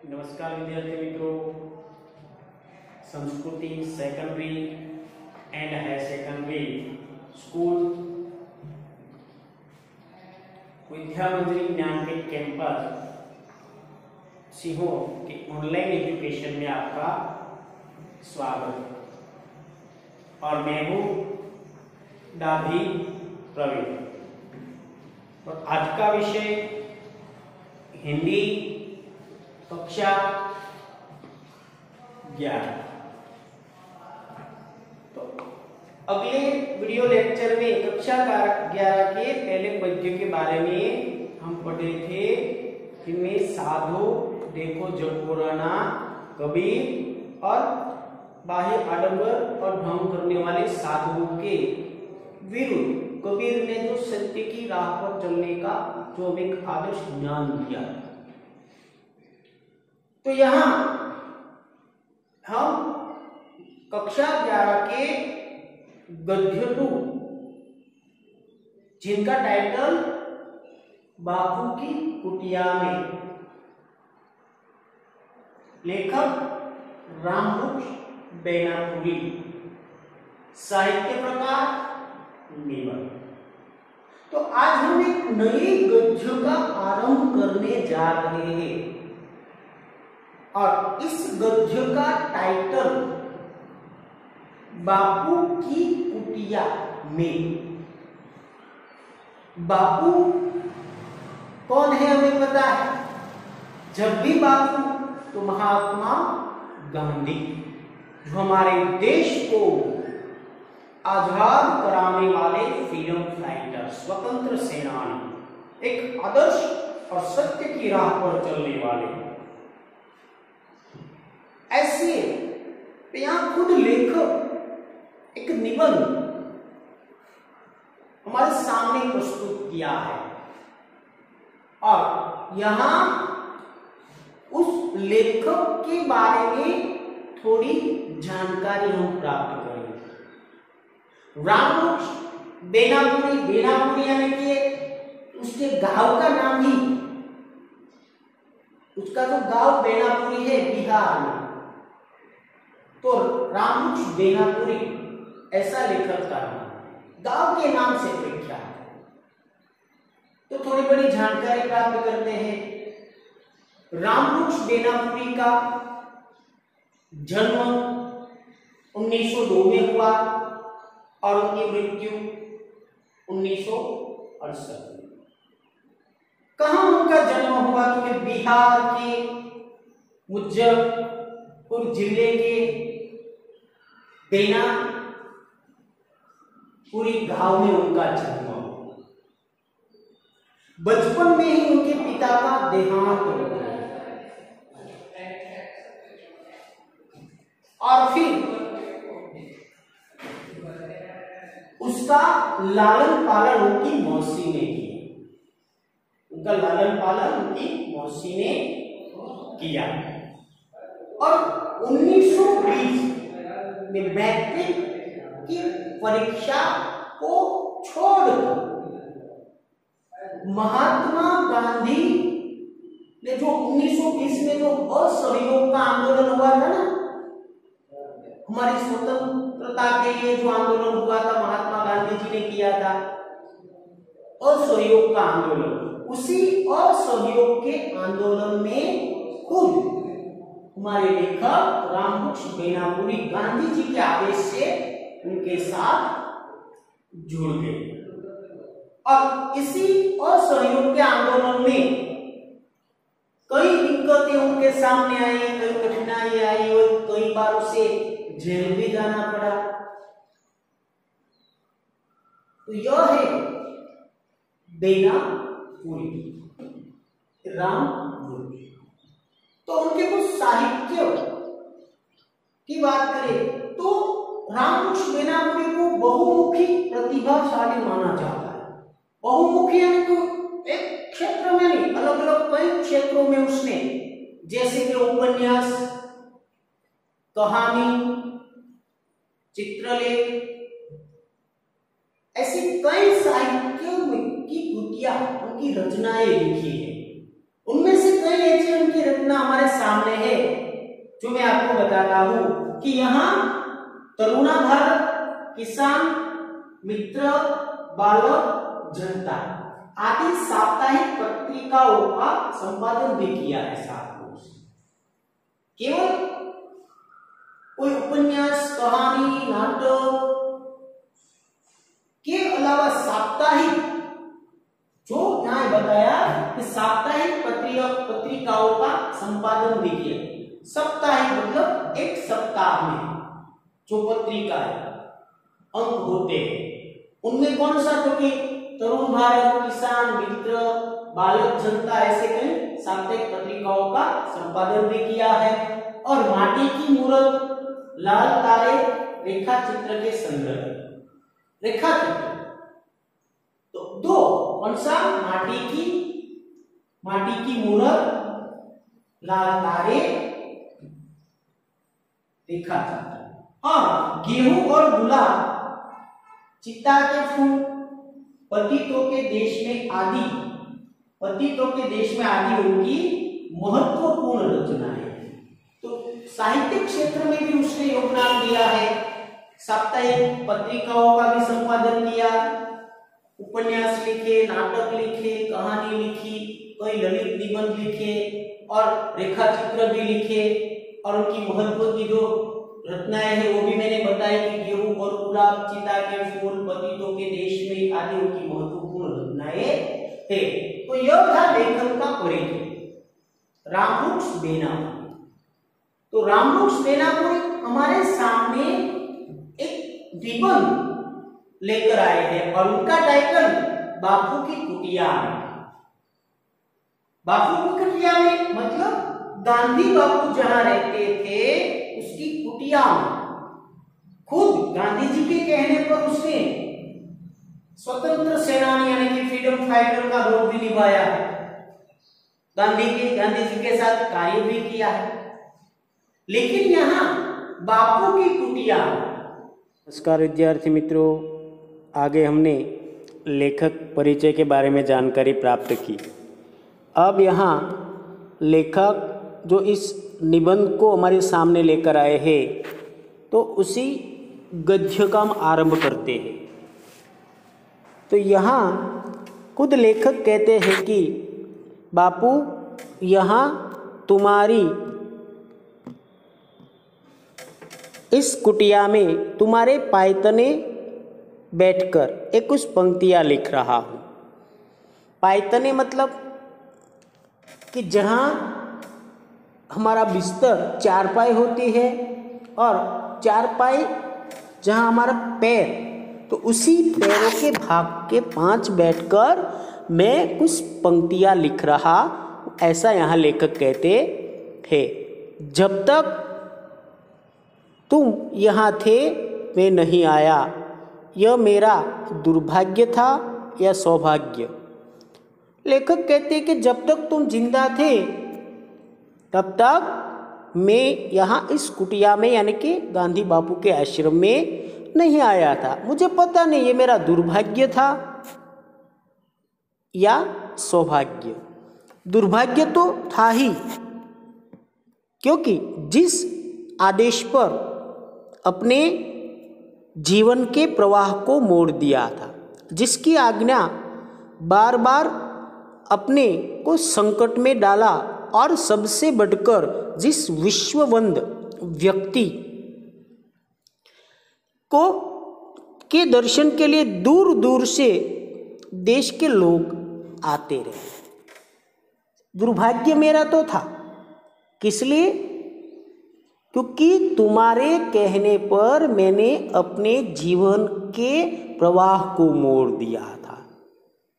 नमस्कार विद्यार्थी मित्रों, Sanskriti secondary and higher secondary school Vidya Manjari Gyanpeeth campus Sehore के ऑनलाइन एजुकेशन में आपका स्वागत। और मैं हूँ डाभी प्रवीण। और आज का विषय हिंदी कक्षा 11। तो अगले वीडियो लेक्चर में कक्षा 11 के पहले पद्य के बारे में हम पढ़े थे कि मैं साधु देखो जगोराना कबीर और बाह्य आडंबर और ढोंग करने वाले साधुओं के विरुद्ध कबीर ने जो सत्य की राह पर चलने का जो एक आदर्श ज्ञान दिया। तो यहां हम कक्षा 11 के गद्य 2 जिनका टाइटल बापू की कुटिया में, लेखक राममुख बेनापुरी, साहित्य प्रकार निबंध। तो आज हम एक नए गद्य का आरंभ करने जा रहे हैं और इस गद्य का टाइटल बापू की कुटिया में। बापू कौन है हमें पता है। जब भी बापू तो महात्मा गांधी, जो हमारे देश को आजाद कराने वाले फ्रीडम फाइटर, स्वतंत्र सेनानी, एक आदर्श और सत्य की राह पर चलने वाले। ऐसे यहां खुद लेखक एक निबंध हमारे सामने प्रस्तुत किया है और यहां उस लेखक के बारे में थोड़ी जानकारी हम प्राप्त करेंगे। राममुख बेनापुरी, बेनापुरी यानी कि उसके गांव का नाम ही, उसका जो गांव बेनापुरी है बिहार में, तो राममुख बेनापुरी ऐसा लेखक का नाम, गांव के नाम से प्रख्यात है। तो थोड़ी बड़ी जानकारी प्राप्त करते हैं। राममुख बेनापुरी का जन्म 1902 में हुआ और उनकी मृत्यु 1968 में। कहां उनका जन्म हुआ? क्योंकि बिहार के मुजफ्फरपुर जिले के बेनापुरी गांव में उनका जन्म हुआ। बचपन में ही उनके पिता का देहांत हो गया और फिर उसका लालन पालन उनकी मौसी ने किया। उनका लालन पालन उनकी मौसी ने किया और 1920 में मैट्रिक की परीक्षा को छोड़कर महात्मा गांधी ने जो 1920 में जो असहयोग का आंदोलन हुआ था ना, हमारी स्वतंत्रता के लिए जो आंदोलन हुआ था, महात्मा गांधी जी ने किया था असहयोग का आंदोलन। उसी असहयोग के आंदोलन में खुद हमारे लेखक राममुख बेनापुरी गांधी जी के आदेश से उनके साथ जुड़ गए और इसी असहयोग के आंदोलन में कई दिक्कतें उनके सामने आई, कई कठिनाई आई और कई बार उसे जेल भी जाना पड़ा। तो यह है बेनापुरी राममुख। तो उनके कुछ साहित्य की बात करें तो राममुख बेनापुरी को बहुमुखी प्रतिभाशाली माना जाता है। बहुमुखी यानी कि एक क्षेत्र में नहीं, अलग अलग कई क्षेत्रों में उसने, जैसे कि उपन्यास, कहानी, चित्रलेख, ऐसी कई साहित्यों की कृतियां, उनकी रचनाएं लिखी है। उनमें से कई ऐसी उनकी घटना हमारे सामने है जो मैं आपको बताता हूं कि यहाँ तरुणा भारत, किसान मित्र, बालक, जनता आदि साप्ताहिक पत्रिकाओं का संपादन भी किया है साथ में। केवल कोई उपन्यास, कहानी, नाटक के अलावा साप्ताहिक, जो यहाँ बताया कि साप्ताहिक पत्रिकाओं का संपादन भी किया। साप्ताहिक मतलब एक सप्ताह में जो पत्रिका है, अंक होते हैं, उनमें कौन सा, क्योंकि तरुण भारत, किसान मित्र, बालक, जनता ऐसे कई साप्ताहिक पत्रिकाओं का संपादन भी किया है। और माटी की मूर्त, लाल तारे, रेखा चित्र के संदर्भ, रेखा चित्र तो दो, कौन सा, माटी की मूर्त, लाल तारे, रेखा चित्र। और गेहूं और गुलाब, चित्ता के फूल, पतितों के देश में आदि, पतितों के देश में आदि उनकी महत्वपूर्ण रचना है। तो साहित्यिक क्षेत्र में भी उसने योगदान दिया है। साप्ताहिक पत्रिकाओं का भी संपादन किया, उपन्यास लिखे, नाटक लिखे, कहानी लिखी, कई ललित निबंध लिखे और रेखा चित्र भी लिखे। और उनकी महत्व की जो रचनाएं हैं वो भी मैंने बताई कि गेहूं और गुलाब, चिता के फूल, पतितों के देश में आदि उनकी महत्वपूर्ण रचनाएं थे। तो यह था लेखक का परिचय, रामवृक्ष बेनापुरी। तो रामवृक्ष बेनापुरी हमारे सामने एक निबंध लेकर आए हैं और उनका टाइटल बापू की कुटिया में। बापू की कुटिया में मतलब गांधी बापू जहां रहते थे उसकी कुटिया में। खुद गांधी जी के कहने पर उसने स्वतंत्र सेनानी यानी कि फ्रीडम फाइटर का रोल भी निभाया है, गांधी जी के साथ कार्य भी किया है। लेकिन यहाँ बापू की कुटिया। नमस्कार विद्यार्थी मित्रों, आगे हमने लेखक परिचय के बारे में जानकारी प्राप्त की। अब यहाँ लेखक जो इस निबंध को हमारे सामने लेकर आए हैं तो उसी गद्य का हम आरंभ करते हैं। तो यहाँ खुद लेखक कहते हैं कि बापू, यहाँ तुम्हारी इस कुटिया में तुम्हारे पायतने बैठकर एक कुछ पंक्तियाँ लिख रहा हूँ। पायतने मतलब कि जहाँ हमारा बिस्तर चारपाई होती है और चारपाई जहाँ हमारा पैर, तो उसी पैरों के भाग के 5 बैठकर मैं कुछ पंक्तियाँ लिख रहा, ऐसा यहाँ लेखक कहते हैं। जब तक तुम यहाँ थे मैं नहीं आया, यह मेरा दुर्भाग्य था या सौभाग्य। लेखक कहते हैं कि जब तक तुम जिंदा थे तब तक मैं यहाँ इस कुटिया में यानी कि गांधी बापू के आश्रम में नहीं आया था। मुझे पता नहीं ये मेरा दुर्भाग्य था या सौभाग्य। दुर्भाग्य तो था ही, क्योंकि जिस आदेश पर अपने जीवन के प्रवाह को मोड़ दिया था, जिसकी आज्ञा बार बार अपने को संकट में डाला और सबसे बढ़कर जिस विश्ववंद व्यक्ति को के दर्शन के लिए दूर दूर से देश के लोग आते रहे। दुर्भाग्य मेरा तो था, किस लिए? क्योंकि तुम्हारे कहने पर मैंने अपने जीवन के प्रवाह को मोड़ दिया था।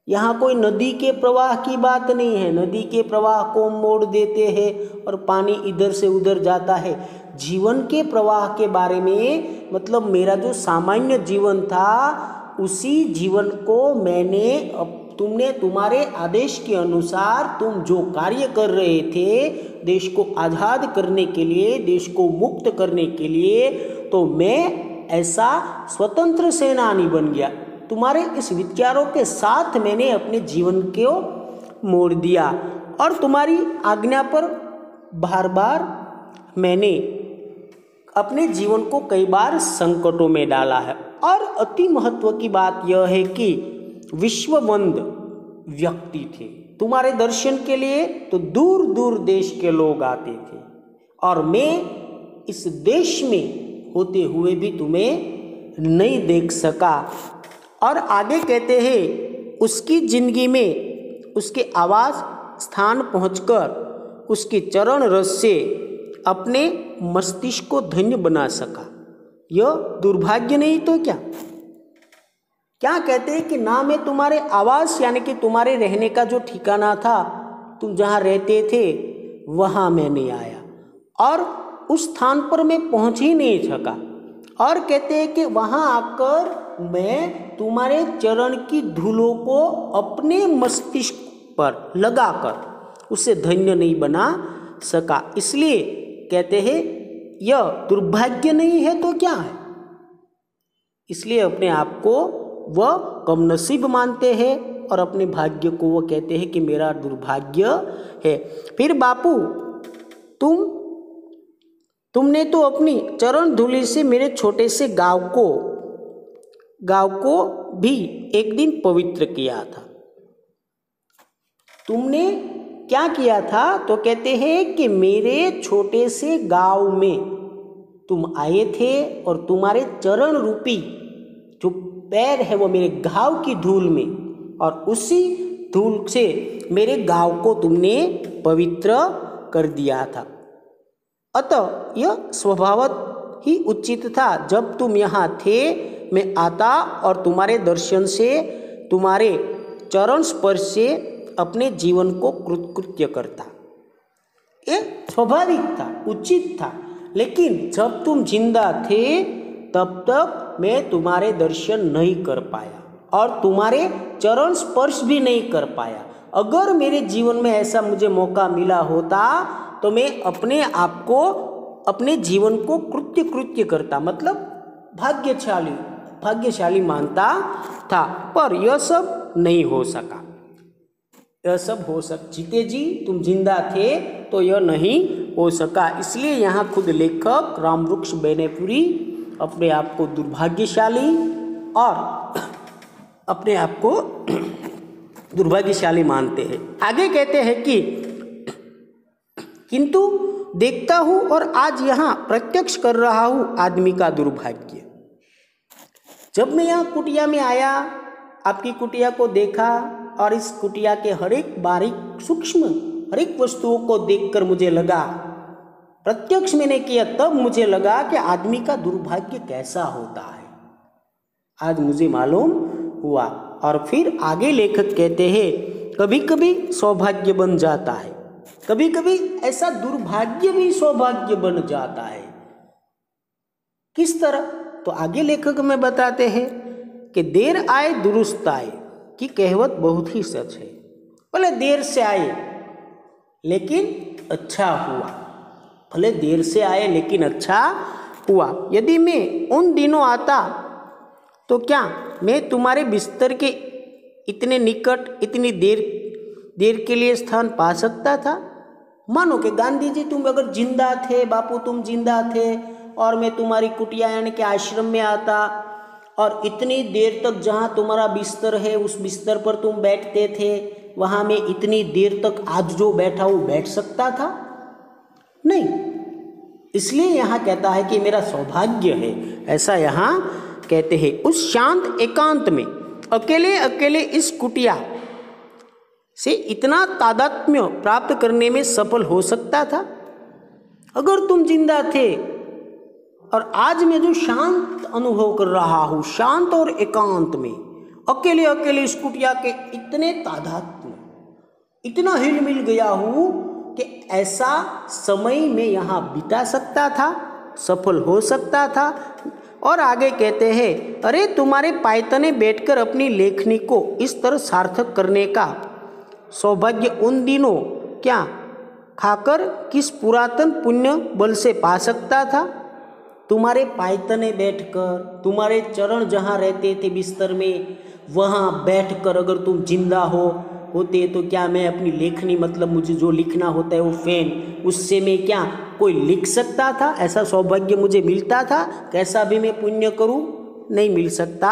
यहाँ कोई नदी के प्रवाह की बात नहीं है, नदी के प्रवाह को मोड़ देते हैं और पानी इधर से उधर जाता है। जीवन के प्रवाह के बारे में मतलब मेरा जो सामान्य जीवन था उसी जीवन को मैंने तुमने तुम्हारे आदेश के अनुसार तुम जो कार्य कर रहे थे देश को आज़ाद करने के लिए, देश को मुक्त करने के लिए, तो मैं ऐसा स्वतंत्र सेनानी बन गया। तुम्हारे इस विचारों के साथ मैंने अपने जीवन को मोड़ दिया और तुम्हारी आज्ञा पर बार बार मैंने अपने जीवन को कई बार संकटों में डाला है। और अति महत्व की बात यह है कि विश्ववंद व्यक्ति थे, तुम्हारे दर्शन के लिए तो दूर दूर देश के लोग आते थे, और मैं इस देश में होते हुए भी तुम्हें नहीं देख सका। और आगे कहते हैं उसकी जिंदगी में उसके आवास स्थान पहुंचकर उसके चरण रस से अपने मस्तिष्क को धन्य बना सका। यह दुर्भाग्य नहीं तो क्या? क्या कहते हैं कि ना मैं तुम्हारे आवास यानी कि तुम्हारे रहने का जो ठिकाना था, तुम जहाँ रहते थे वहाँ मैं नहीं आया, और उस स्थान पर मैं पहुँच ही नहीं सका। और कहते हैं कि वहाँ आकर मैं तुम्हारे चरण की धूलों को अपने मस्तिष्क पर लगाकर उसे धन्य नहीं बना सका। इसलिए कहते हैं यह दुर्भाग्य नहीं है तो क्या है? इसलिए अपने आप को वह कमनसीब मानते हैं और अपने भाग्य को वो कहते हैं कि मेरा दुर्भाग्य है। फिर बापू तुमने तो अपनी चरण धूलि से मेरे छोटे से गांव को भी एक दिन पवित्र किया था। तुमने क्या किया था? तो कहते हैं कि मेरे छोटे से गांव में तुम आए थे और तुम्हारे चरण रूपी जो पैर है वो मेरे गांव की धूल में, और उसी धूल से मेरे गांव को तुमने पवित्र कर दिया था। अतः यह स्वभावत ही उचित था, जब तुम यहाँ थे मैं आता और तुम्हारे दर्शन से, तुम्हारे चरण स्पर्श से अपने जीवन को कृतकृत्य करता। ये स्वाभाविक था, उचित था। लेकिन जब तुम जिंदा थे तब तक मैं तुम्हारे दर्शन नहीं कर पाया और तुम्हारे चरण स्पर्श भी नहीं कर पाया। अगर मेरे जीवन में ऐसा मुझे मौका मिला होता तो मैं अपने आप को, अपने जीवन को कृत्य करता, मतलब भाग्यशाली मानता था। पर यह सब नहीं हो सका। यह सब हो जीते जी तुम जिंदा थे तो यह नहीं हो सका। इसलिए यहाँ खुद लेखक रामवृक्ष बेनीपुरी अपने आप को दुर्भाग्यशाली और अपने आप को दुर्भाग्यशाली मानते हैं। आगे कहते हैं कि किंतु देखता हूँ और आज यहाँ प्रत्यक्ष कर रहा हूँ आदमी का दुर्भाग्य। जब मैं यहाँ कुटिया में आया, आपकी कुटिया को देखा और इस कुटिया के हर एक बारीक सूक्ष्म हर एक वस्तुओं को देखकर मुझे लगा, प्रत्यक्ष मैंने किया, तब मुझे लगा कि आदमी का दुर्भाग्य कैसा होता है। आज मुझे मालूम हुआ। और फिर आगे लेखक कहते हैं कभी कभी सौभाग्य बन जाता है, कभी कभी ऐसा दुर्भाग्य भी सौभाग्य बन जाता है। किस तरह? तो आगे लेखक में बताते हैं कि देर आए दुरुस्त आए की कहावत बहुत ही सच है। भले देर से आए लेकिन अच्छा हुआ, भले देर से आए लेकिन अच्छा हुआ। यदि मैं उन दिनों आता तो क्या मैं तुम्हारे बिस्तर के इतने निकट इतनी देर के लिए स्थान पा सकता था? मानो कि गांधी जी तुम अगर जिंदा थे, बापू तुम जिंदा थे और मैं तुम्हारी कुटिया यानी कि आश्रम में आता और इतनी देर तक जहाँ तुम्हारा बिस्तर है उस बिस्तर पर तुम बैठते थे, वहाँ मैं इतनी देर तक आज जो बैठा हूँ बैठ सकता था? नहीं। इसलिए यहाँ कहता है कि मेरा सौभाग्य है, ऐसा यहाँ कहते हैं। उस शांत एकांत में अकेले अकेले इस कुटिया से इतना तादात्म्य प्राप्त करने में सफल हो सकता था अगर तुम जिंदा थे। और आज मैं जो शांत अनुभव कर रहा हूँ, शांत और एकांत में अकेले अकेले इस कुटिया के इतने तादात्म्य, इतना हिल मिल गया हूँ कि ऐसा समय में यहाँ बिता सकता था, सफल हो सकता था। और आगे कहते हैं अरे तुम्हारे पायतने बैठकर अपनी लेखनी को इस तरह सार्थक करने का सौभाग्य उन दिनों क्या खाकर किस पुरातन पुण्य बल से पा सकता था? तुम्हारे पायतने बैठकर, तुम्हारे चरण जहाँ रहते थे बिस्तर में, वहाँ बैठकर अगर तुम जिंदा हो होते तो क्या मैं अपनी लेखनी मतलब मुझे जो लिखना होता है वो पेन, उससे मैं क्या कोई लिख सकता था? ऐसा सौभाग्य मुझे मिलता था? कैसा भी मैं पुण्य करूं नहीं मिल सकता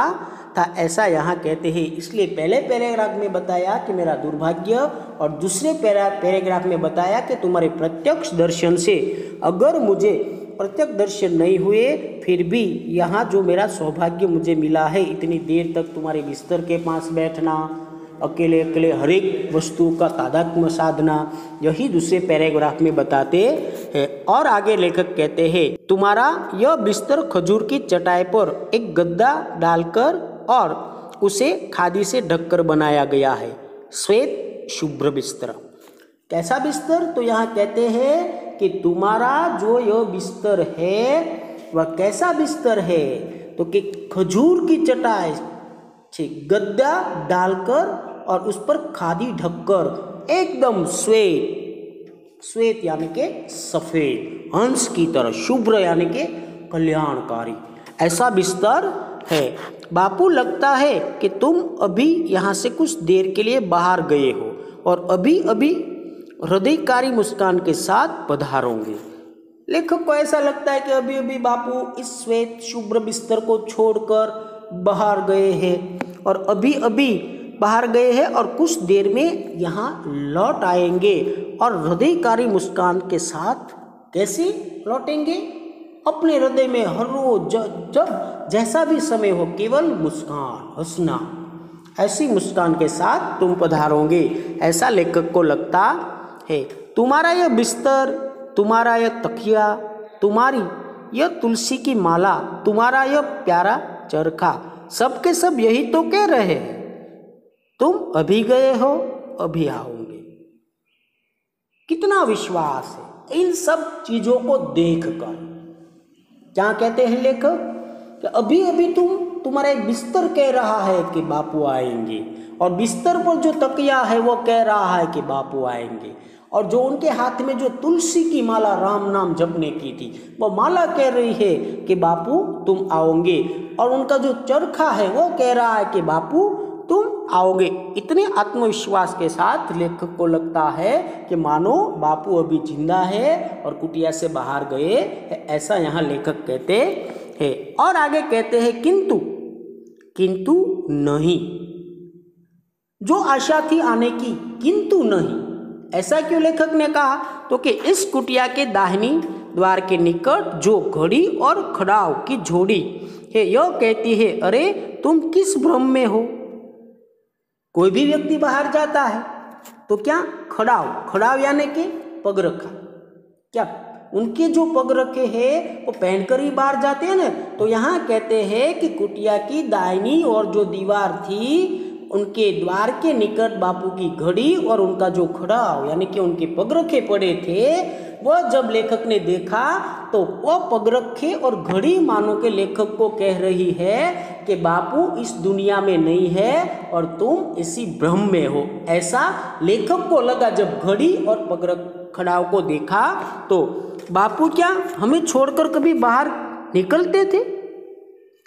था, ऐसा यहाँ कहते हैं। इसलिए पहले पैराग्राफ में बताया कि मेरा दुर्भाग्य, और दूसरे पैराग्राफ में बताया कि तुम्हारे प्रत्यक्ष दर्शन से, अगर मुझे प्रत्यक्ष दर्शन नहीं हुए फिर भी यहाँ जो मेरा सौभाग्य मुझे मिला है, इतनी देर तक तुम्हारे बिस्तर के पास बैठना, अकेले अकेले हर एक वस्तु का तादात्म्य साधना, यही दूसरे पैराग्राफ में बताते हैं। और आगे लेखक कहते हैं, तुम्हारा यह बिस्तर खजूर की चटाई पर एक गद्दा डालकर और उसे खादी से ढककर बनाया गया है, श्वेत शुभ्र बिस्तर। कैसा बिस्तर? तो यहाँ कहते हैं कि तुम्हारा जो यह बिस्तर है वह कैसा बिस्तर है, तो कि खजूर की चटाई गद्दा डालकर और उस पर खादी ढककर एकदम श्वेत, श्वेत यानी के सफेद, हंस की तरह, शुभ्र यानी के कल्याणकारी, ऐसा बिस्तर है। बापू, लगता है कि तुम अभी यहाँ से कुछ देर के लिए बाहर गए हो और अभी अभी हृदयकारी मुस्कान के साथ पधारोगे। लेखक को ऐसा लगता है कि अभी अभी बापू इस श्वेत शुभ्र बिस्तर को छोड़कर बाहर गए हैं और अभी अभी बाहर गए हैं और कुछ देर में यहाँ लौट आएंगे, और हृदयकारी मुस्कान के साथ कैसे लौटेंगे? अपने हृदय में हर रोज जब जैसा भी समय हो केवल मुस्कान, हंसना, ऐसी मुस्कान के साथ तुम पधारोगे, ऐसा लेखक को लगता है। तुम्हारा यह बिस्तर, तुम्हारा यह तकिया, तुम्हारी यह तुलसी की माला, तुम्हारा यह प्यारा चरखा, सबके सब यही तो कह रहे हैं, तुम अभी गए हो अभी आओगे। कितना विश्वास है इन सब चीजों को देखकर। क्या कहते हैं लेखक कि अभी अभी तुम्हारा एक बिस्तर कह रहा है कि बापू आएंगे, और बिस्तर पर जो तकिया है वो कह रहा है कि बापू आएंगे, और जो उनके हाथ में जो तुलसी की माला राम नाम जपने की थी वो माला कह रही है कि बापू तुम आओगे, और उनका जो चरखा है वो कह रहा है कि बापू तुम आओगे। इतने आत्मविश्वास के साथ लेखक को लगता है कि मानो बापू अभी जिंदा है और कुटिया से बाहर गए, ऐसा यहाँ लेखक कहते हैं। और आगे कहते हैं, किंतु नहीं, जो आशा थी आने की किंतु नहीं। ऐसा क्यों लेखक ने कहा? तो कि इस कुटिया के दाहिनी द्वार के निकट जो घड़ी और खड़ाव की जोड़ी है, यह कहती है, अरे तुम किस भ्रम में हो। कोई भी व्यक्ति बाहर जाता है तो क्या खड़ाव यानी कि पग रखा, क्या उनके जो पग रखे हैं वो पहनकर ही बाहर जाते हैं ना। तो यहाँ कहते हैं कि कुटिया की दाहिनी और जो दीवार थी उनके द्वार के निकट बापू की घड़ी और उनका जो खड़ाव यानी कि उनके पग रखे पड़े थे, वह जब लेखक ने देखा तो वह पग रखे और घड़ी मानो के लेखक को कह रही है कि बापू इस दुनिया में नहीं है और तुम इसी भ्रम में हो। ऐसा लेखक को लगा जब घड़ी और पग खड़ाव को देखा। तो बापू क्या हमें छोड़कर कभी बाहर निकलते थे?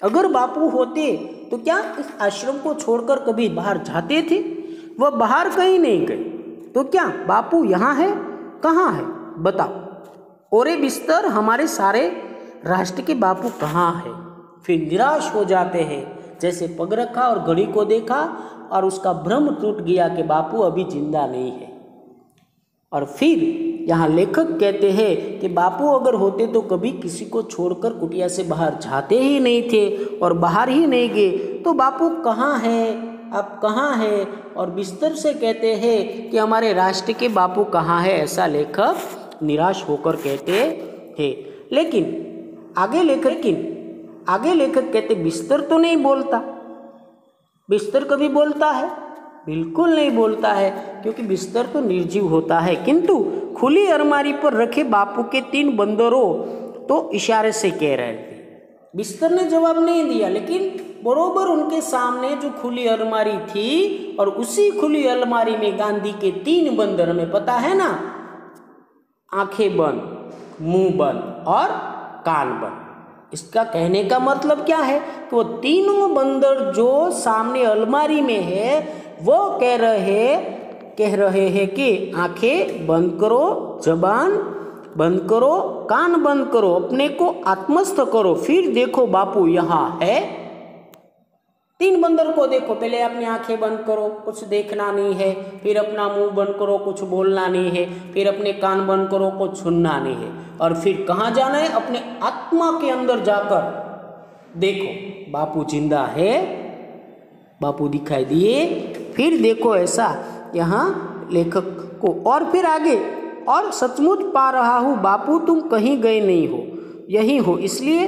अगर बापू होते तो क्या इस आश्रम को छोड़कर कभी बाहर जाते थे? वह बाहर कहीं नहीं गए, तो क्या बापू यहाँ है? कहाँ है बताओ। ओरे बिस्तर, हमारे सारे राष्ट्र के बापू कहाँ है? फिर निराश हो जाते हैं, जैसे पग रखा और घड़ी को देखा और उसका भ्रम टूट गया कि बापू अभी जिंदा नहीं है। और फिर यहाँ लेखक कहते हैं कि बापू अगर होते तो कभी किसी को छोड़कर कुटिया से बाहर जाते ही नहीं थे और बाहर ही नहीं गए, तो बापू कहाँ है, अब कहाँ है? और बिस्तर से कहते हैं कि हमारे राष्ट्र के बापू कहाँ है, ऐसा लेखक निराश होकर कहते हैं। लेकिन आगे लेखक कहते बिस्तर तो नहीं बोलता। बिस्तर कभी बोलता है? बिल्कुल नहीं बोलता है, क्योंकि बिस्तर तो निर्जीव होता है। किंतु खुली अलमारी पर रखे बापू के 3 बंदरों तो इशारे से कह रहे थे। बिस्तर ने जवाब नहीं दिया, लेकिन बरोबर उनके सामने जो खुली अलमारी थी और उसी खुली अलमारी में गांधी के 3 बंदर, हमें पता है ना, आंखें बंद, मुंह बंद और कान बंद। इसका कहने का मतलब क्या है कि वो तीनों बंदर जो सामने अलमारी में है वो कह रहे हैं कह रहे हैं कि आंखें बंद करो, जबान बंद करो, कान बंद करो, अपने को आत्मस्थ करो, फिर देखो बापू यहाँ है। 3 बंदर को देखो, पहले अपनी आंखें बंद करो, कुछ देखना नहीं है, फिर अपना मुंह बंद करो, कुछ बोलना नहीं है, फिर अपने कान बंद करो, कुछ सुनना नहीं है, और फिर कहाँ जाना है, अपने आत्मा के अंदर जाकर देखो बापू जिंदा है, बापू दिखाई दिए। फिर देखो ऐसा यहाँ लेखक को, और फिर आगे, और सचमुच पा रहा हूँ बापू तुम कहीं गए नहीं हो, यही हो, इसलिए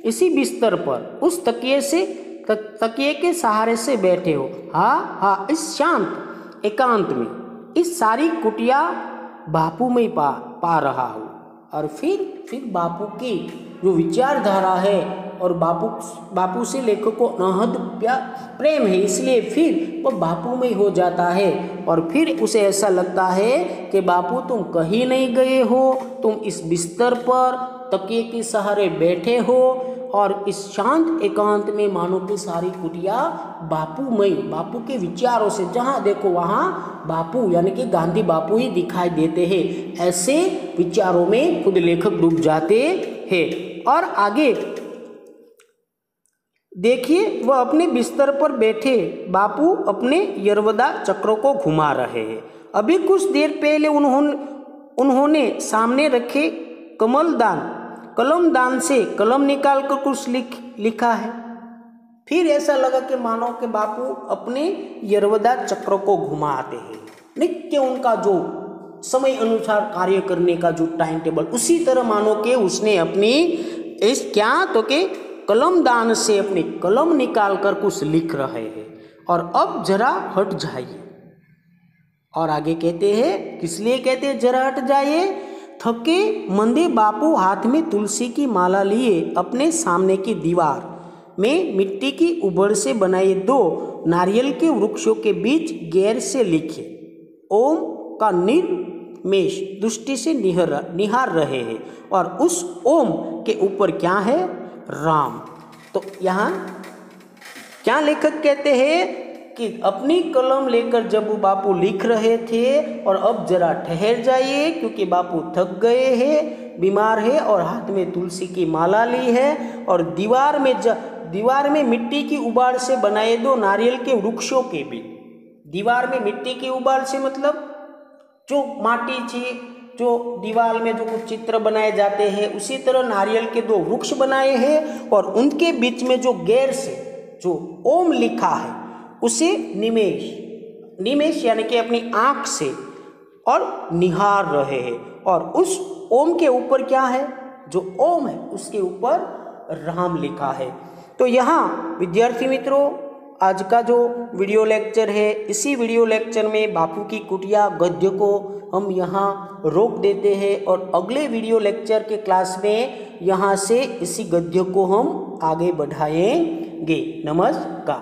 इसी बिस्तर पर उस तकिए के सहारे से बैठे हो। हाँ हाँ, इस शांत एकांत में, इस सारी कुटिया बापू में पा रहा हूँ। और फिर बापू की जो विचारधारा है, और बापू से लेखक को अनहद प्रेम है, इसलिए फिर वो बापू में हो जाता है। और फिर उसे ऐसा लगता है कि बापू तुम कहीं नहीं गए हो, तुम इस बिस्तर पर तकिए के सहारे बैठे हो, और इस शांत एकांत में मानो कि सारी कुटिया बापू के विचारों से, जहाँ देखो वहाँ बापू यानी कि गांधी बापू ही दिखाई देते हैं। ऐसे विचारों में खुद लेखक डूब जाते हैं। और आगे देखिए, वह अपने बिस्तर पर बैठे बापू अपने यरवदा चक्र को घुमा रहे हैं। अभी कुछ देर पहले उन्होंने सामने रखे कलमदान से कलम निकालकर कुछ लिखा है। फिर ऐसा लगा कि मानो कि बापू अपने यरवदा चक्र को घुमाते हैं। नित्य उनका जो समय अनुसार कार्य करने का जो टाइम टेबल, उसी तरह मानो कि उसने अपनी कलमदान से अपनी कलम निकालकर कुछ लिख रहे हैं। और अब जरा हट जाइए। और आगे कहते हैं, किस लिए कहते हैं जरा हट जाइए? थके मंदे बापू हाथ में तुलसी की माला लिए अपने सामने की दीवार में मिट्टी की उबड़ से बनाए 2 नारियल के वृक्षों के बीच गैर से लिखे ओम का निर्मेश दृष्टि से निहार रहे हैं। और उस ओम के ऊपर क्या है? राम। तो यहाँ क्या लेखक कहते हैं कि अपनी कलम लेकर जब बापू लिख रहे थे, और अब जरा ठहर जाइए क्योंकि बापू थक गए हैं, बीमार है, और हाथ में तुलसी की माला ली है, और दीवार में मिट्टी की उबाड़ से बनाए 2 नारियल के वृक्षों के बीच। दीवार में मिट्टी की उबाड़ से मतलब जो माटी थी, जो दीवार में जो कुछ चित्र बनाए जाते हैं, उसी तरह नारियल के 2 वृक्ष बनाए हैं, और उनके बीच में जो गैर से जो ओम लिखा है उसे निमेश यानी कि अपनी आंख से और निहार रहे हैं। और उस ओम के ऊपर क्या है? जो ओम है उसके ऊपर राम लिखा है। तो यहाँ विद्यार्थी मित्रों, आज का जो वीडियो लेक्चर है, इसी वीडियो लेक्चर में बापू की कुटिया गद्य को हम यहाँ रोक देते हैं, और अगले वीडियो लेक्चर के क्लास में यहाँ से इसी गद्य को हम आगे बढ़ाएंगे। नमस्कार।